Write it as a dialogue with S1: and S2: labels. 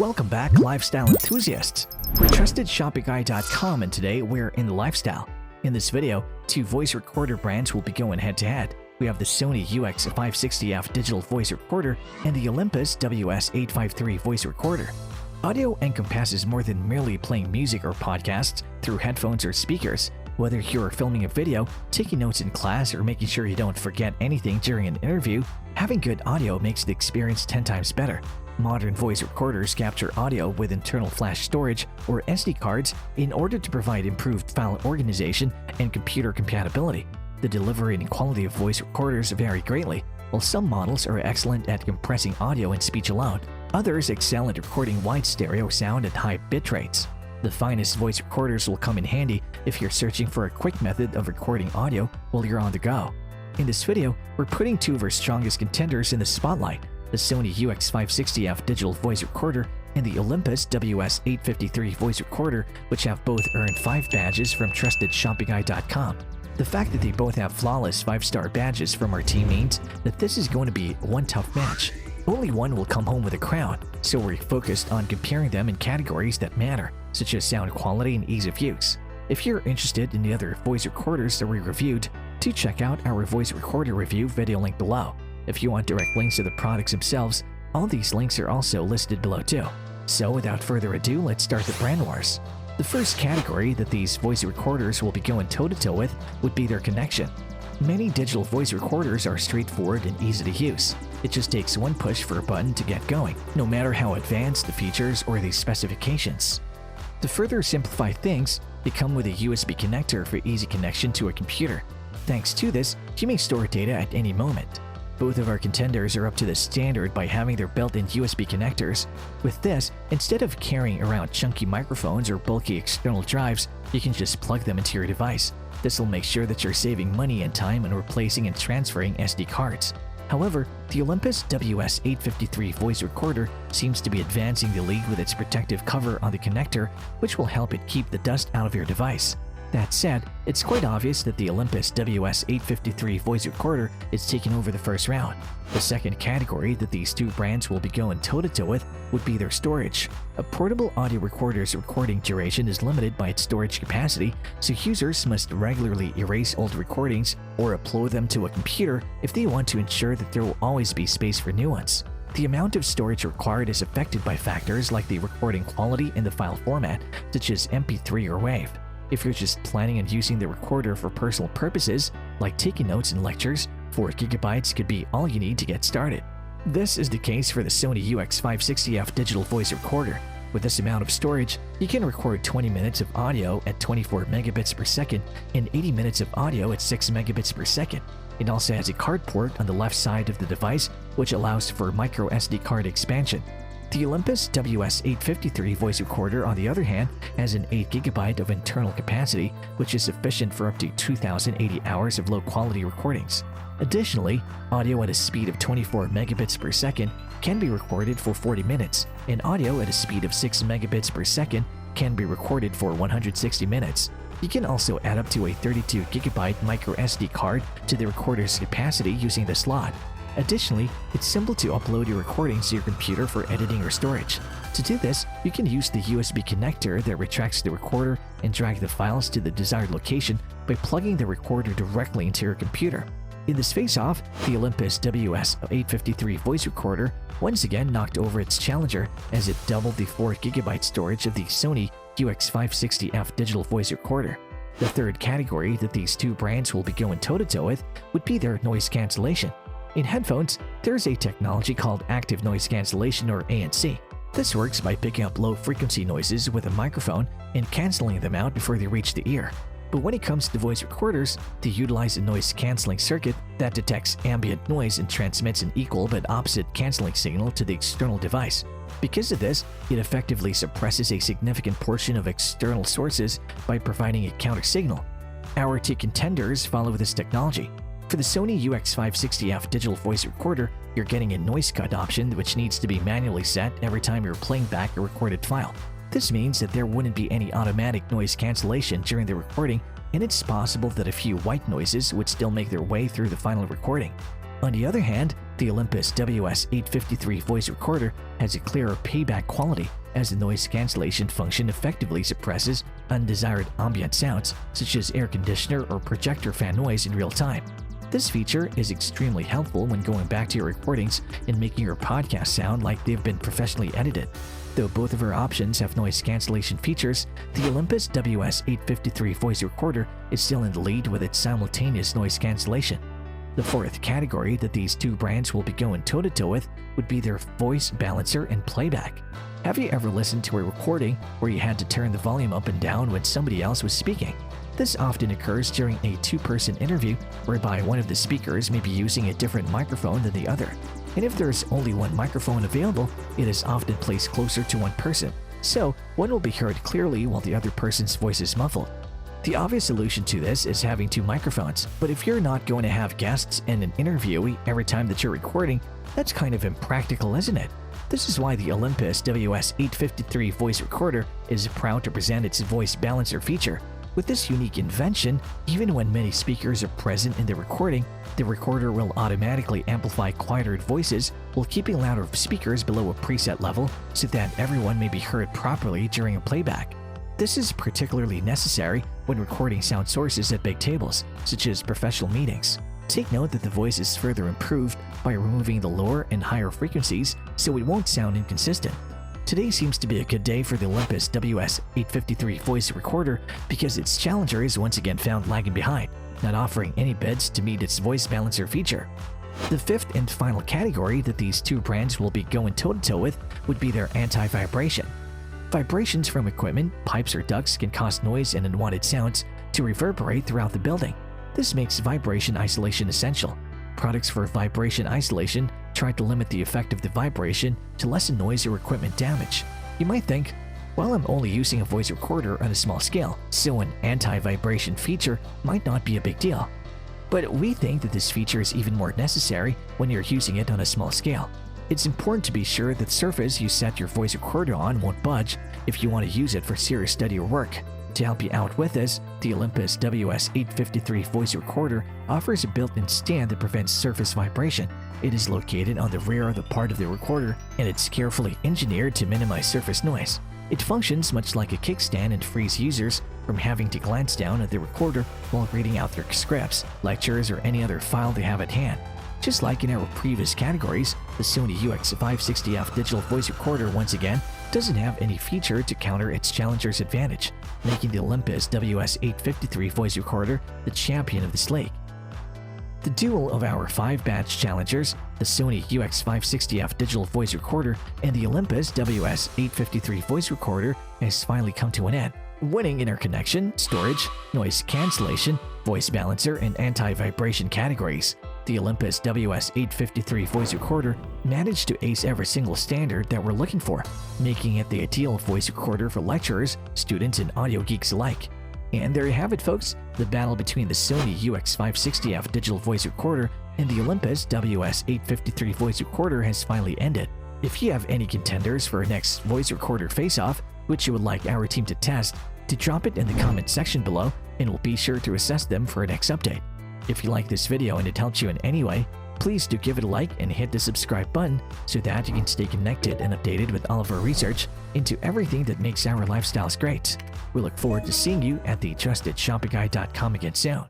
S1: Welcome back, lifestyle enthusiasts. We're trustedshopify.com, and today we're in the lifestyle. In this video, two voice recorder brands will be going head-to-head. We have the Sony UX560F digital voice recorder and the Olympus WS-853 voice recorder. Audio encompasses more than merely playing music or podcasts through headphones or speakers. Whether you're filming a video, taking notes in class, or making sure you don't forget anything during an interview, having good audio makes the experience 10 times better. Modern voice recorders capture audio with internal flash storage or SD cards in order to provide improved file organization and computer compatibility. The delivery and quality of voice recorders vary greatly. While some models are excellent at compressing audio and speech aloud, others excel at recording wide stereo sound at high bit rates. The finest voice recorders will come in handy if you're searching for a quick method of recording audio while you're on the go. In this video, we're putting two of our strongest contenders in the spotlight: the Sony UX560F digital voice recorder and the Olympus WS-853 voice recorder, which have both earned 5 badges from trustedshopify.com. The fact that they both have flawless 5-star badges from our team means that this is going to be one tough match. Only one will come home with a crown, so we're focused on comparing them in categories that matter, such as sound quality and ease of use. If you're interested in the other voice recorders that we reviewed, do check out our voice recorder review video link below. If you want direct links to the products themselves, all these links are also listed below too. So without further ado, let's start the brand wars. The first category that these voice recorders will be going toe-to-toe with would be their connection. Many digital voice recorders are straightforward and easy to use. It just takes one push for a button to get going, no matter how advanced the features or the specifications. To further simplify things, they come with a USB connector for easy connection to a computer. Thanks to this, you may store data at any moment. Both of our contenders are up to the standard by having their built-in USB connectors. With this, instead of carrying around chunky microphones or bulky external drives, you can just plug them into your device. This will make sure that you're saving money and time on replacing and transferring SD cards. However, the Olympus WS-853 voice recorder seems to be advancing the league with its protective cover on the connector, which will help it keep the dust out of your device. That said, it's quite obvious that the Olympus WS-853 voice recorder is taking over the first round. The second category that these two brands will be going toe-to-toe with would be their storage. A portable audio recorder's recording duration is limited by its storage capacity, so users must regularly erase old recordings or upload them to a computer if they want to ensure that there will always be space for new ones. The amount of storage required is affected by factors like the recording quality and the file format, such as MP3 or WAV. If you're just planning on using the recorder for personal purposes, like taking notes in lectures, 4 GB could be all you need to get started. This is the case for the Sony UX560F digital voice recorder. With this amount of storage, you can record 20 minutes of audio at 24 megabits per second and 80 minutes of audio at 6 megabits per second. It also has a card port on the left side of the device, which allows for micro SD card expansion. The Olympus WS-853 voice recorder, on the other hand, has an 8 GB of internal capacity, which is sufficient for up to 2,080 hours of low-quality recordings. Additionally, audio at a speed of 24 megabits per second can be recorded for 40 minutes, and audio at a speed of 6 megabits per second can be recorded for 160 minutes. You can also add up to a 32 GB micro SD card to the recorder's capacity using the slot. Additionally, it's simple to upload your recordings to your computer for editing or storage. To do this, you can use the USB connector that retracts the recorder and drag the files to the desired location by plugging the recorder directly into your computer. In this face-off, the Olympus WS-853 voice recorder once again knocked over its challenger as it doubled the 4 GB storage of the Sony UX560F digital voice recorder. The third category that these two brands will be going toe-to-toe with would be their noise cancellation. In headphones, there's a technology called active noise cancellation, or ANC. This works by picking up low-frequency noises with a microphone and canceling them out before they reach the ear. But when it comes to voice recorders, they utilize a noise-canceling circuit that detects ambient noise and transmits an equal but opposite canceling signal to the external device. Because of this, it effectively suppresses a significant portion of external sources by providing a counter-signal. Our two contenders follow this technology. For the Sony UX560F digital voice recorder, you're getting a noise cut option which needs to be manually set every time you're playing back a recorded file. This means that there wouldn't be any automatic noise cancellation during the recording, and it's possible that a few white noises would still make their way through the final recording. On the other hand, The Olympus WS-853 Voice Recorder has a clearer playback quality as the noise cancellation function effectively suppresses undesired ambient sounds such as air conditioner or projector fan noise in real time. This feature is extremely helpful when going back to your recordings and making your podcast sound like they've been professionally edited. Though both of our options have noise cancellation features, the Olympus WS-853 Voice Recorder is still in the lead with its simultaneous noise cancellation. The fourth category that these two brands will be going toe-to-toe with would be their voice balancer and playback. Have you ever listened to a recording where you had to turn the volume up and down when somebody else was speaking? This often occurs during a two-person interview whereby one of the speakers may be using a different microphone than the other. And if there is only one microphone available, it is often placed closer to one person, so one will be heard clearly while the other person's voice is muffled. The obvious solution to this is having two microphones, but if you're not going to have guests and an interviewee every time that you're recording, that's kind of impractical, isn't it? This is why the Olympus WS-853 Voice Recorder is proud to present its voice balancer feature. With this unique invention, even when many speakers are present in the recorder will automatically amplify quieter voices while keeping louder speakers below a preset level so that everyone may be heard properly during a playback. This is particularly necessary when recording sound sources at big tables, such as professional meetings. Take note that the voice is further improved by removing the lower and higher frequencies so it won't sound inconsistent. Today seems to be a good day for the Olympus WS-853 Voice Recorder because its challenger is once again found lagging behind, not offering any bids to meet its voice balancer feature. The fifth and final category that these two brands will be going toe-to-toe with would be their anti-vibration. Vibrations from equipment, pipes or ducts can cause noise and unwanted sounds to reverberate throughout the building. This makes vibration isolation essential. Products for vibration isolation try to limit the effect of the vibration to lessen noise or equipment damage. You might think, well, I'm only using a voice recorder on a small scale, so an anti-vibration feature might not be a big deal. But we think that this feature is even more necessary when you're using it on a small scale. It's important to be sure that the surface you set your voice recorder on won't budge if you want to use it for serious study or work. To help you out with this, the Olympus WS-853 Voice Recorder offers a built-in stand that prevents surface vibration. It is located on the rear of the part of the recorder, and it's carefully engineered to minimize surface noise. It functions much like a kickstand and frees users from having to glance down at the recorder while reading out their scripts, lectures, or any other file they have at hand. Just like in our previous categories, the Sony UX560F digital voice recorder once again doesn't have any feature to counter its challenger's advantage, making the Olympus WS-853 Voice Recorder the champion of this league. The duel of our 5-batch challengers, the Sony UX560F digital voice recorder and the Olympus WS-853 Voice Recorder, has finally come to an end, winning interconnection, storage, noise cancellation, voice balancer, and anti-vibration categories. The Olympus WS-853 Voice Recorder managed to ace every single standard that we're looking for, making it the ideal voice recorder for lecturers, students, and audio geeks alike. And there you have it, folks. The battle between the Sony UX560F digital voice recorder and the Olympus WS-853 Voice Recorder has finally ended. If you have any contenders for our next voice recorder face-off, which you would like our team to test, to drop it in the comment section below, and we'll be sure to assess them for our next update. If you like this video and it helped you in any way, please do give it a like and hit the subscribe button so that you can stay connected and updated with all of our research into everything that makes our lifestyles great. We look forward to seeing you at the TrustedShoppingGuide.com again soon.